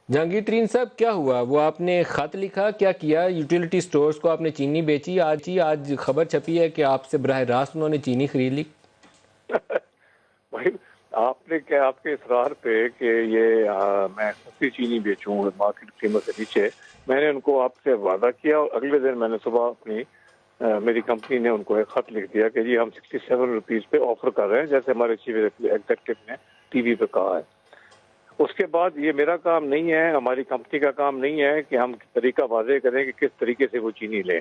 جہانگیر ترین صاحب، کیا ہوا؟ وہ آپ نے خط لکھا، کیا کیا؟ یوٹیلیٹی سٹورز کو آپ نے چینی بیچی؟ آج خبر چھپی ہے کہ آپ سے براہ راست انہوں نے چینی خرید لی۔ بھائی آپ نے کیا، آپ کے اصرار پہ کہ یہ میں سستی چینی بیچوں مارکیٹ قیمت سے نیچے، میں نے ان کو آپ سے وعدہ کیا اور اگلے دن میں نے صبح اپنی میری کمپنی نے ان کو ایک خط لکھ دیا کہ جی ہم 67 روپیز پہ آفر کر رہے ہیں، جیسے ہمارے چیف ایگزیکٹو نے ٹی وی پہ کہا ہے۔ اس کے بعد یہ میرا کام نہیں ہے، ہماری کمپنی کا کام نہیں ہے کہ ہم طریقہ واضح کریں کہ کس طریقے سے وہ چینی لیں،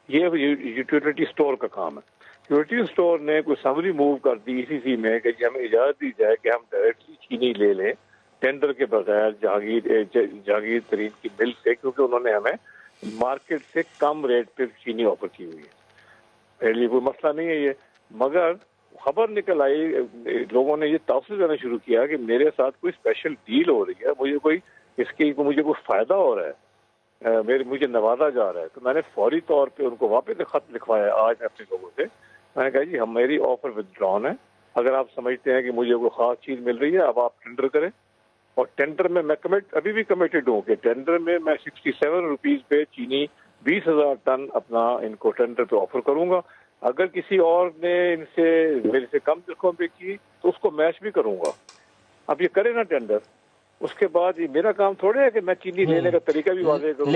یہ یوٹیلیٹی سٹور کا کام ہے۔ یوٹیلیٹی سٹور نے کوئی سمری موو کر دی اسی سی میں کہ ہمیں اجازت دی جائے کہ ہم ڈائریکٹلی چینی لے لیں ٹینڈر کے بغیر جہانگیر ترین کی مل سے، کیونکہ انہوں نے ہمیں مارکیٹ سے کم ریٹ پہ چینی آفر کی ہوئی ہے۔ میرے لیے کوئی مسئلہ نہیں ہے یہ، مگر خبر نکل آئی، لوگوں نے یہ تاثر دینا شروع کیا کہ میرے ساتھ کوئی اسپیشل ڈیل ہو رہی ہے، مجھے کوئی فائدہ ہو رہا ہے، مجھے نوازا جا رہا ہے۔ تو میں نے فوری طور پہ ان کو واپس خط لکھوایا آج اپنے لوگوں سے، میں نے کہا جی میری آفر ودڈران ہے، اگر آپ سمجھتے ہیں کہ مجھے کوئی خاص چیز مل رہی ہے اب آپ ٹینڈر کریں، اور ٹینڈر میں ابھی بھی کمیٹڈ ہوں کہ ٹینڈر میں 67 روپیز پہ چینی 20,000 ٹن اپنا ان کو ٹینڈر پہ آفر کروں گا۔ اگر کسی اور نے میرے سے کم تنخواہ پہ کی تو اس کو میچ بھی کروں گا۔ اب یہ کرے نا ٹینڈر، اس کے بعد یہ میرا کام تھوڑے ہے کہ میں چینی لینے کا طریقہ بھی واضح کروں۔